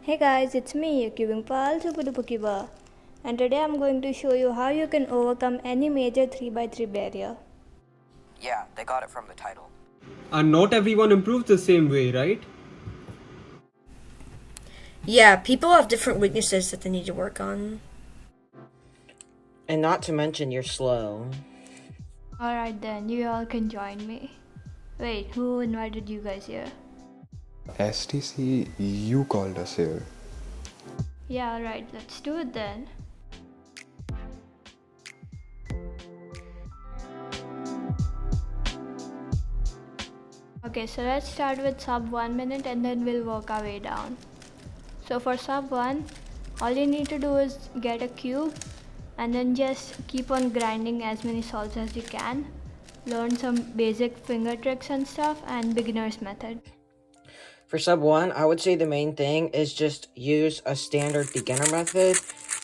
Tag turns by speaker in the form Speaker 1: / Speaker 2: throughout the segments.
Speaker 1: Hey guys, it's me, Cubing Super Duper Cuber, and today I'm going to show you how you can overcome any major 3x3 barrier.
Speaker 2: Yeah, they got it from the title.
Speaker 3: And not everyone improves the same way, right?
Speaker 4: Yeah, people have different weaknesses that they need to work on.
Speaker 5: And not to mention you're slow.
Speaker 1: Alright then, you all can join me. Wait, who invited you guys here?
Speaker 6: STC, you called us here.
Speaker 1: Yeah, alright, let's do it then. Okay, so let's start with sub 1 minute and then we'll work our way down. So for sub 1, all you need to do is get a cube and then just keep on grinding as many solves as you can. Learn some basic finger tricks and stuff and beginner's method.
Speaker 5: For sub 1, I would say the main thing is just use a standard beginner method,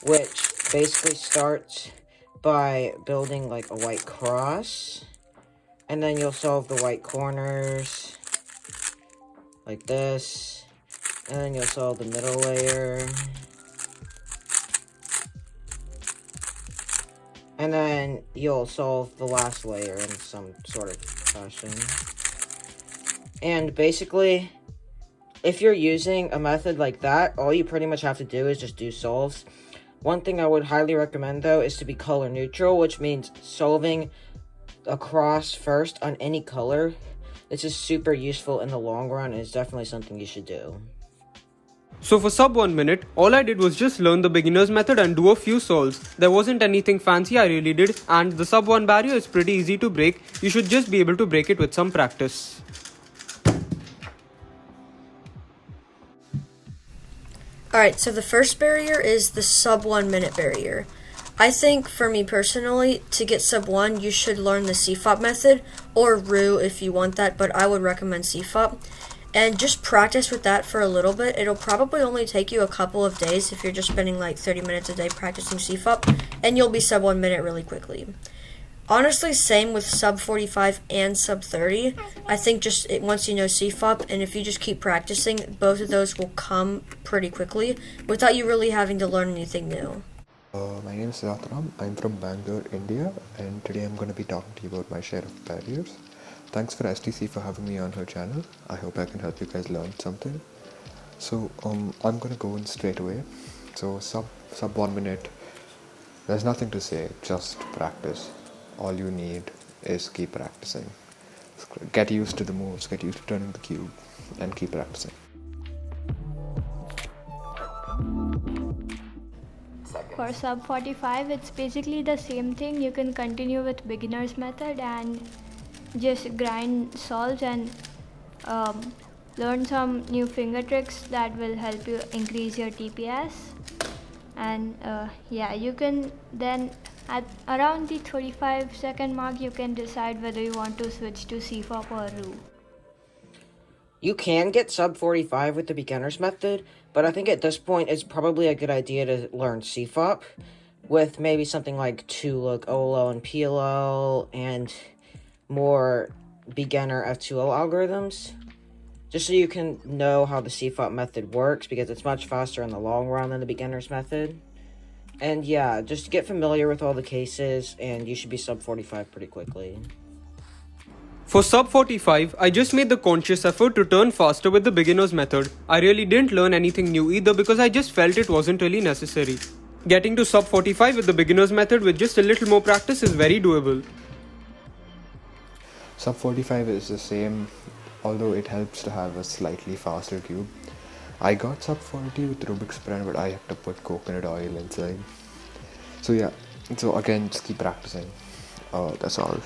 Speaker 5: which basically starts by building like a white cross, and then you'll solve the white corners like this, and then you'll solve the middle layer, and then you'll solve the last layer in some sort of fashion. And basically, if you're using a method like that, all you pretty much have to do is just do solves. One thing I would highly recommend, though, is to be color neutral, which means solving a cross first on any color. This is super useful in the long run and is definitely something you should do.
Speaker 3: So for sub 1 minute, all I did was just learn the beginner's method and do a few solves. There wasn't anything fancy I really did, and the sub 1 barrier is pretty easy to break. You should just be able to break it with some practice.
Speaker 4: Alright, so the first barrier is the sub 1 minute barrier. I think, for me personally, to get sub 1, you should learn the CFOP method, or RU if you want that, but I would recommend CFOP. And just practice with that for a little bit. It'll probably only take you a couple of days if you're just spending like 30 minutes a day practicing CFOP, and you'll be sub 1 minute really quickly. Honestly, same with sub 45 and sub 30. I think once you know CFOP, and if you just keep practicing, both of those will come pretty quickly without you really having to learn anything new.
Speaker 6: My name is Ratram. I'm from Bangalore, India, and today I'm going to be talking to you about my share of barriers. Thanks for STC for having me on her channel. I hope I can help you guys learn something. So I'm going to go in straight away. So sub 1 minute, there's nothing to say, just practice. All you need is keep practicing. Get used to the moves, get used to turning the cube, and keep practicing.
Speaker 1: For sub 45, it's basically the same thing. You can continue with beginner's method and just grind solves and learn some new finger tricks that will help you increase your TPS. And yeah, you can then at around the 35-second mark you can decide whether you want to switch to CFOP or RU.
Speaker 5: You can get sub 45 with the beginner's method, but I think at this point it's probably a good idea to learn CFOP with maybe something like 2-look OLO and PLO and more beginner F2L algorithms, just so you can know how the CFOP method works, because it's much faster in the long run than the beginner's method. And yeah, just get familiar with all the cases and you should be sub 45 pretty quickly.
Speaker 3: For sub 45, I just made the conscious effort to turn faster with the beginner's method. I really didn't learn anything new either because I just felt it wasn't really necessary. Getting to sub 45 with the beginner's method with just a little more practice is very doable.
Speaker 6: Sub 45 is the same, although it helps to have a slightly faster cube. I got sub 40 with Rubik's Brand, but I have to put coconut oil inside. So yeah, so again, just keep practicing. That's all.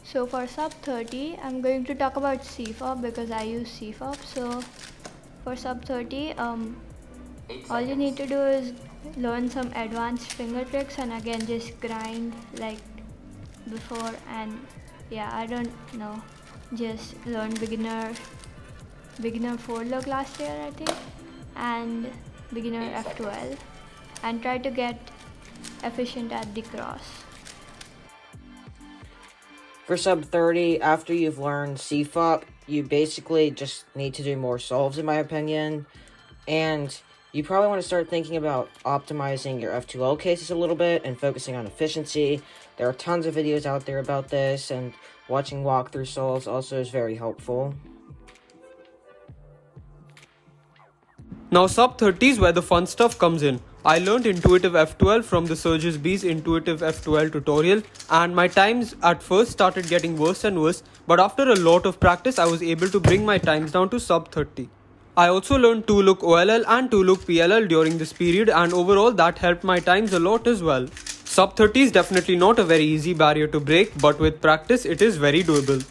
Speaker 1: So for sub 30, I'm going to talk about CFOP because I use CFOP. So for sub 30, all you need to do is learn some advanced finger tricks and again just grind like before. And yeah, I don't know, just learn beginner 4-look last year I think, and beginner F12, and try to get efficient at the cross.
Speaker 5: For sub 30, after you've learned CFOP, you basically just need to do more solves, in my opinion. And you probably want to start thinking about optimizing your F2L cases a little bit and focusing on efficiency. There are tons of videos out there about this, and watching walkthrough solves also is very helpful.
Speaker 3: Now sub 30 is where the fun stuff comes in. I learned intuitive F12 from the Surges B's intuitive F12 tutorial, and my times at first started getting worse and worse, but after a lot of practice I was able to bring my times down to sub 30. I also learned 2-look OLL and 2-look PLL during this period, and overall that helped my times a lot as well. Sub 30 is definitely not a very easy barrier to break, but with practice it is very doable.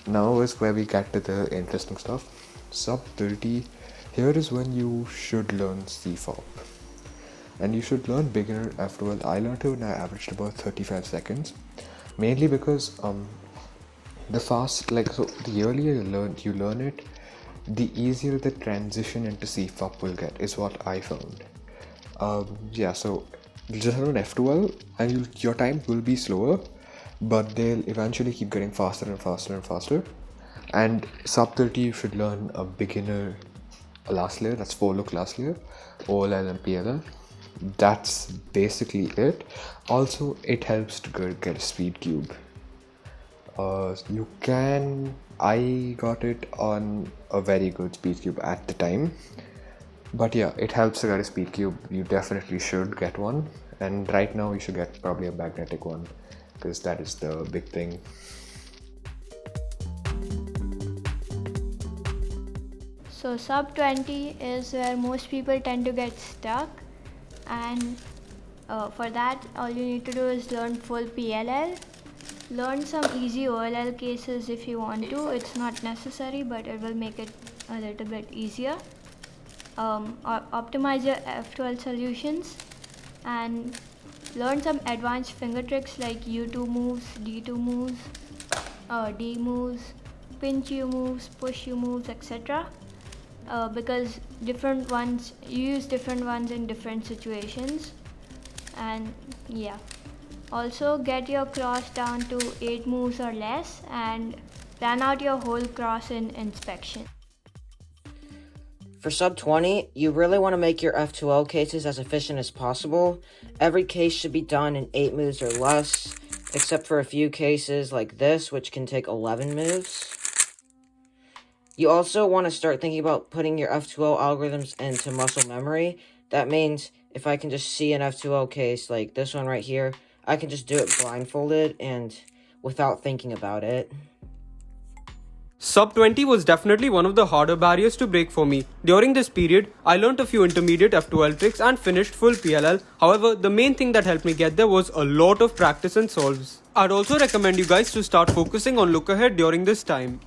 Speaker 6: Now is where we get to the interesting stuff. Sub 30, here is when you should learn CFOP. And you should learn beginner F12. I learned it when I averaged about 35 seconds. Mainly because the earlier you learn it, the easier the transition into CFOP will get, is what I found. So you just learn F12 and your time will be slower, but they'll eventually keep getting faster and faster and faster. And sub 30 you should learn a beginner last layer, that's 4-look last layer, OLL and PLL. That's basically it. Also, it helps to get a speed cube. I got it on a very good speed cube at the time, but yeah, it helps to get a speed cube. You definitely should get one, and right now you should get probably a magnetic one, because that is the big thing.
Speaker 1: So sub 20 is where most people tend to get stuck, and for that all you need to do is learn full PLL. Learn some easy OLL cases if you want to. It's not necessary, but it will make it a little bit easier. Optimize your F12 solutions and learn some advanced finger tricks like U2 moves, D2 moves, D moves, pinch U moves, push U moves, etc. Because different ones, you use different ones in different situations. And yeah. Also get your cross down to 8 moves or less and plan out your whole cross in inspection.
Speaker 5: For sub 20, you really want to make your F2L cases as efficient as possible. Every case should be done in 8 moves or less, except for a few cases like this, which can take 11 moves. You also want to start thinking about putting your F2L algorithms into muscle memory. That means if I can just see an F2L case like this one right here, I can just do it blindfolded and without thinking about it.
Speaker 3: Sub 20 was definitely one of the harder barriers to break for me. During this period, I learned a few intermediate F12 tricks and finished full PLL. However, the main thing that helped me get there was a lot of practice and solves. I'd also recommend you guys to start focusing on look ahead during this time.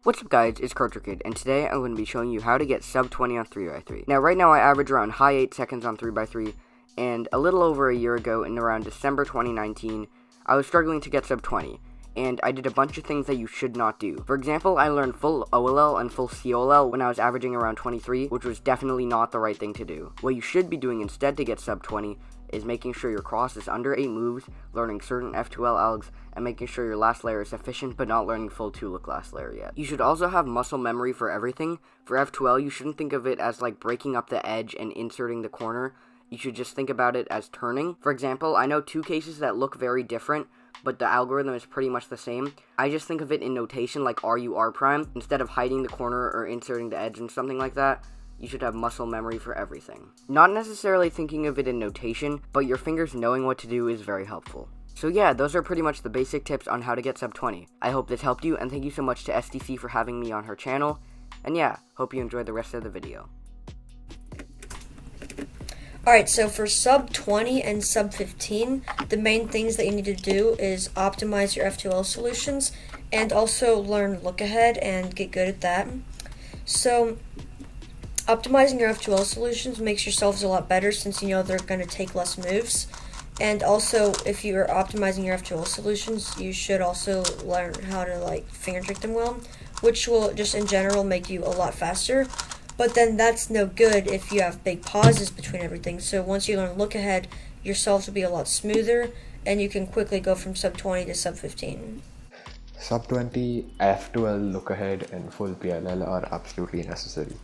Speaker 7: What's up guys, it's KardTrickKid, and today I'm going to be showing you how to get sub 20 on 3x3. Now right now I average around high 8 seconds on 3x3, and a little over a year ago, in around December 2019, I was struggling to get sub 20, and I did a bunch of things that you should not do. For example, I learned full OLL and full COLL when I was averaging around 23, which was definitely not the right thing to do. What you should be doing instead to get sub 20 is making sure your cross is under 8 moves, learning certain F2L algs, and making sure your last layer is efficient but not learning full 2-look last layer yet. You should also have muscle memory for everything. For F2L, you shouldn't think of it as like breaking up the edge and inserting the corner. You should just think about it as turning. For example, I know 2 cases that look very different, but the algorithm is pretty much the same. I just think of it in notation like RUR prime. Instead of hiding the corner or inserting the edge and something like that, you should have muscle memory for everything. Not necessarily thinking of it in notation, but your fingers knowing what to do is very helpful. So yeah, those are pretty much the basic tips on how to get sub 20. I hope this helped you, and thank you so much to STC for having me on her channel. And yeah, hope you enjoyed the rest of the video.
Speaker 4: Alright, so for sub 20 and sub 15, the main things that you need to do is optimize your F2L solutions and also learn look ahead and get good at that. So optimizing your F2L solutions makes your solves a lot better since you know they're going to take less moves. And also, if you're optimizing your F2L solutions, you should also learn how to finger trick them well, which will just in general make you a lot faster. But then that's no good if you have big pauses between everything. So once you learn look ahead, your solves will be a lot smoother and you can quickly go from sub 20 to sub 15.
Speaker 6: Sub 20, F12 look ahead and full PLL are absolutely necessary.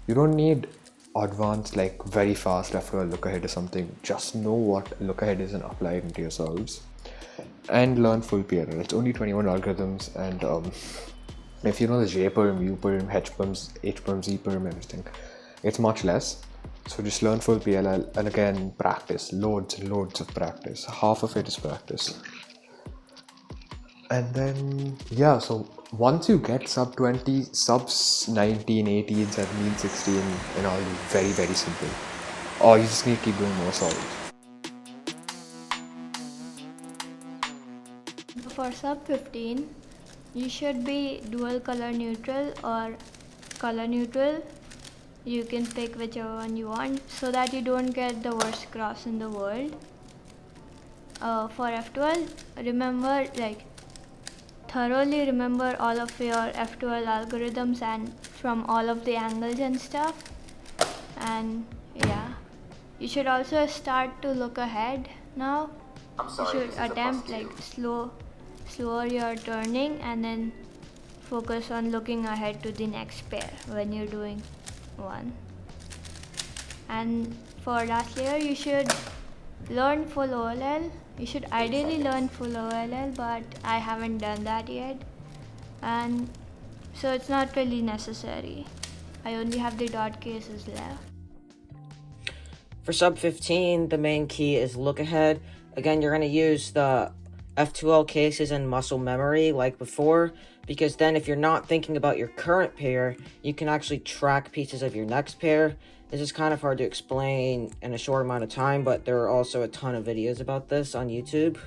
Speaker 6: You don't need advanced, like very fast F12 look ahead or something. Just know what look ahead is and apply it into yourselves. And learn full PLL. It's only 21 algorithms, and if you know the J perm, U perm, H perms, H perm, Z perm, everything, it's much less. So just learn full PLL, and again practice, loads and loads of practice. Half of it is practice. And then yeah, so once you get sub 20, subs 19, 18, 17, 16 and all, very very simple. Or you just need to keep doing more solves.
Speaker 1: For sub 15, you should be dual color neutral or color neutral. You can pick whichever one you want so that you don't get the worst cross in the world. For F12, remember, like, thoroughly remember all of your F12 algorithms and from all of the angles and stuff. And yeah, you should also start to look ahead now. You should attempt like slower your turning and then focus on looking ahead to the next pair when you're doing one. And for last layer, you should learn full OLL. You should ideally learn full OLL, but I haven't done that yet, and so it's not really necessary. I only have the dot cases left.
Speaker 5: For sub 15, the main key is look ahead. Again, you're going to use the F2L cases and muscle memory like before, because then if you're not thinking about your current pair, you can actually track pieces of your next pair. This is kind of hard to explain in a short amount of time, but there are also a ton of videos about this on YouTube.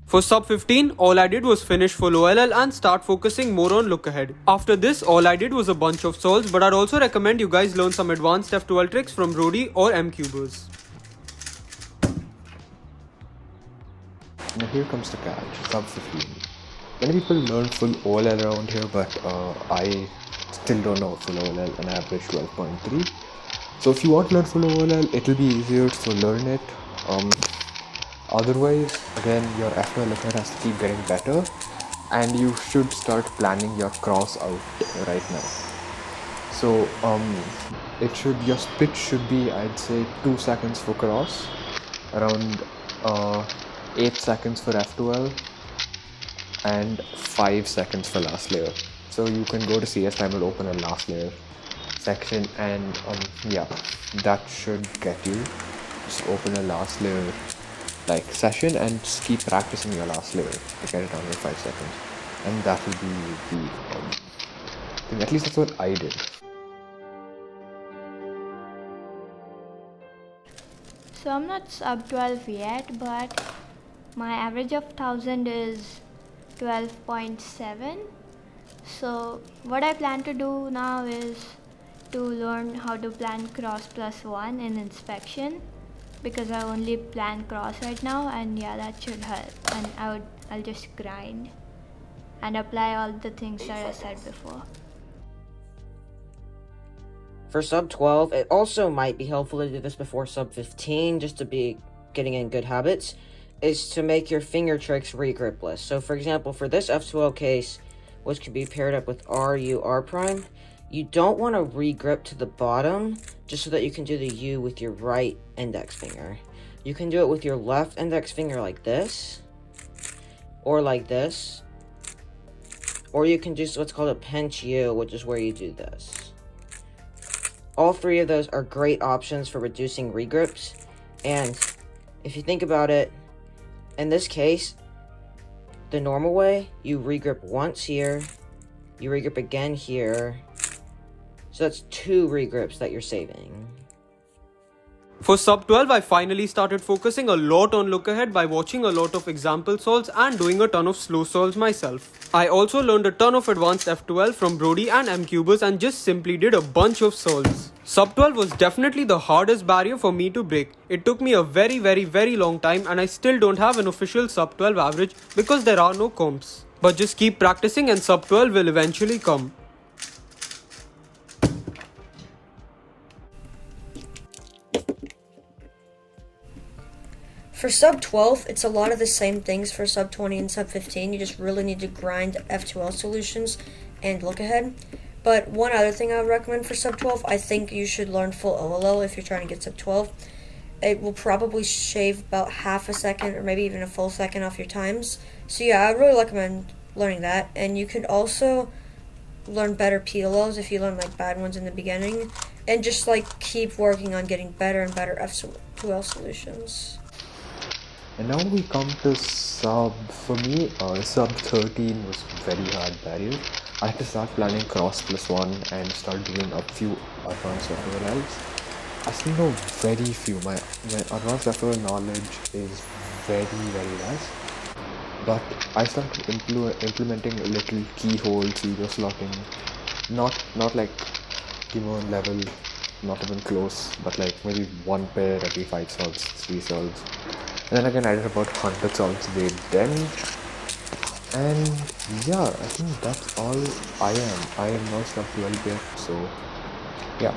Speaker 3: For sub 15, all I did was finish full OLL and start focusing more on look ahead. After this, all I did was a bunch of solves, but I'd also recommend you guys learn some advanced F12 tricks from Brody or M-Cubers.
Speaker 6: Now here comes the catch, sub 15. Many people learn full OLL around here, but I still don't know full OLL and I average 12.3. So if you want to learn full OLL, it'll be easier to learn it. Otherwise, again, your F12 look ahead has to keep getting better, and you should start planning your cross out right now. So your split should be, I'd say, 2 seconds for cross, around 8 seconds for F12, and 5 seconds for last layer. So you can go to CS Time and open a last layer section, and yeah, that should get you. Just open a last layer like session and just keep practicing your last layer to get it under 5 seconds, and that will be the thing. At least that's what I did.
Speaker 1: So I'm not sub 12 yet, but my average of 1000 is 12.7. So what I plan to do now is to learn how to plan cross +1 in inspection, because I only plan cross right now, and yeah, that should help. And I'll just grind and apply all the things that I said before.
Speaker 5: For sub 12, it also might be helpful to do this before sub 15, just to be getting in good habits, is to make your finger tricks regripless. So for example, for this F2L case, which could be paired up with RU R prime, you don't want to regrip to the bottom just so that you can do the U with your right index finger. You can do it with your left index finger like this, or like this, or you can do what's called a pinch U, which is where you do this. All three of those are great options for reducing regrips, and if you think about it, in this case, the normal way, you regrip once here, you regrip again here, so that's 2 regrips that you're saving.
Speaker 3: For sub 12, I finally started focusing a lot on look ahead by watching a lot of example solves and doing a ton of slow solves myself. I also learned a ton of advanced F12 from Brody and M-Cubers and just simply did a bunch of solves. Sub 12 was definitely the hardest barrier for me to break. It took me a very long time, and I still don't have an official sub 12 average because there are no comps. But just keep practicing and sub 12 will eventually come.
Speaker 4: For sub 12, it's a lot of the same things for sub 20 and sub 15. You just really need to grind F2L solutions and look ahead. But one other thing I would recommend for sub 12, I think you should learn full OLL if you're trying to get sub 12. It will probably shave about half a second or maybe even a full second off your times. So yeah, I really recommend learning that. And you can also learn better PLLs if you learn like bad ones in the beginning. And just like keep working on getting better and better F2L solutions.
Speaker 6: And now we come to sub. For me, sub 13 was very hard barrier. I had to start planning cross +1 and start doing a few advanced FOLs. I still know very few. My advanced FOL knowledge is very less. But I started implementing a little keyhole pseudo slotting. Not like Timon level, not even close, but like maybe one pair every 5 solves, 3 solves. And then again I did about 100 solves a day then. And yeah, I think that's all I am. I am now sub 12 yet, so yeah.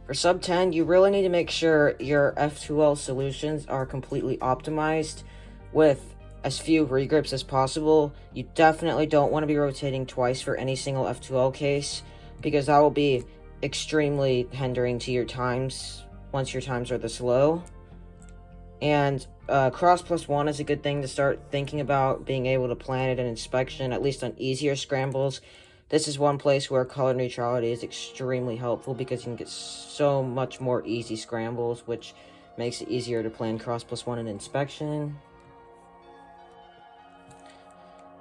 Speaker 5: For sub 10, you really need to make sure your F2L solutions are completely optimized with as few regrips as possible. You definitely don't want to be rotating twice for any single F2L case, because that will be extremely hindering to your times once your times are this low. And cross +1 is a good thing to start thinking about being able to plan it in inspection, at least on easier scrambles. This is one place where color neutrality is extremely helpful because you can get so much more easy scrambles, which makes it easier to plan cross +1 in inspection.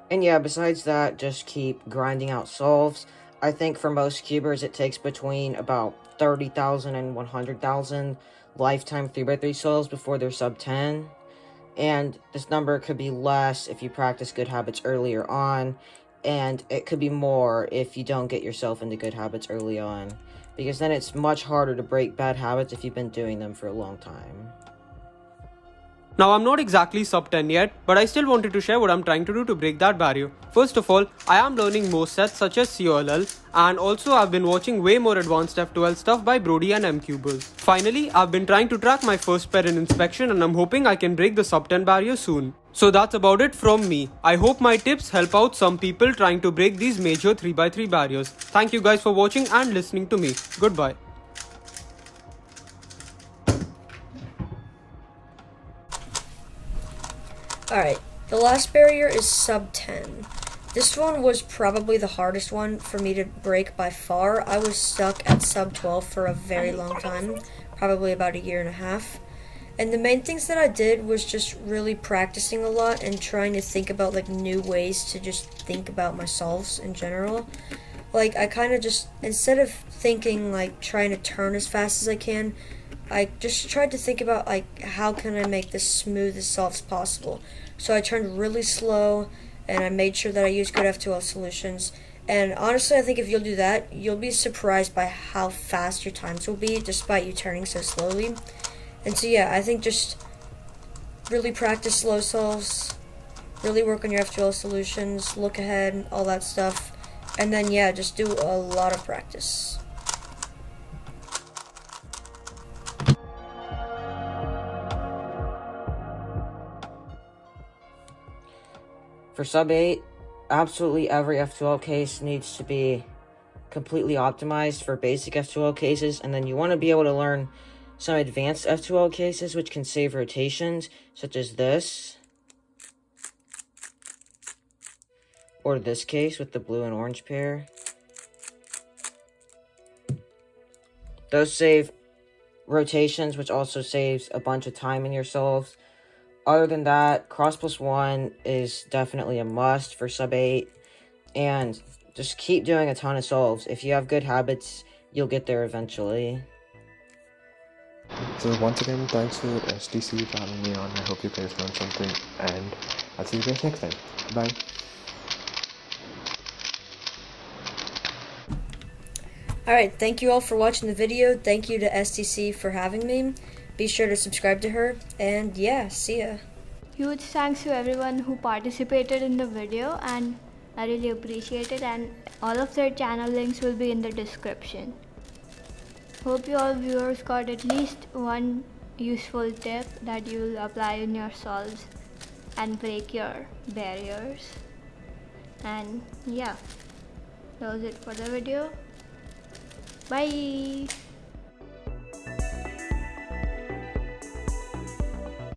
Speaker 5: And yeah, besides that, just keep grinding out solves. I think for most cubers it takes between about 30,000 and 100,000 lifetime 3x3 solves before they're sub 10. And this number could be less if you practice good habits earlier on, and it could be more if you don't get yourself into good habits early on, because then it's much harder to break bad habits if you've been doing them for a long time.
Speaker 3: Now I'm not exactly sub 10 yet, but I still wanted to share what I'm trying to do to break that barrier. First of all, I am learning more sets such as COLL, and also I've been watching way more advanced F2L stuff by Brody and MCubers. Finally, I've been trying to track my first pair in inspection, and I'm hoping I can break the sub 10 barrier soon. So that's about it from me. I hope my tips help out some people trying to break these major 3x3 barriers. Thank you guys for watching and listening to me. Goodbye.
Speaker 4: Alright, the last barrier is sub 10. This one was probably the hardest one for me to break by far. I was stuck at sub 12 for a very long time, probably about a year and a half. And the main things that I did was just really practicing a lot and trying to think about like new ways to just think about my solves in general. Like I kind of just, instead of thinking like trying to turn as fast as I can, I just tried to think about like how can I make this smooth as solves possible. So I turned really slow and I made sure that I used good F2L solutions. And honestly, I think if you'll do that, you'll be surprised by how fast your times will be despite you turning so slowly. And so yeah, I think just really practice slow solves, really work on your F2L solutions, look ahead, all that stuff. And then yeah, just do a lot of practice.
Speaker 5: For sub 8, absolutely every F2L case needs to be completely optimized for basic F2L cases, and then you want to be able to learn some advanced F2L cases which can save rotations, such as this, or this case with the blue and orange pair. Those save rotations, which also saves a bunch of time in your solves. Other than that, cross +1 is definitely a must for sub 8, and just keep doing a ton of solves. If you have good habits, you'll get there eventually.
Speaker 6: So once again, thanks for STC for having me on. I hope you guys learned something, and I'll see you guys next time. Bye.
Speaker 4: Alright, thank you all for watching the video. Thank you to STC for having me. Be sure to subscribe to her, and yeah, see ya.
Speaker 1: Huge thanks to everyone who participated in the video, and I really appreciate it, and all of their channel links will be in the description. Hope you all viewers got at least one useful tip that you will apply in your solves and break your barriers. And yeah, that was it for the video. Bye.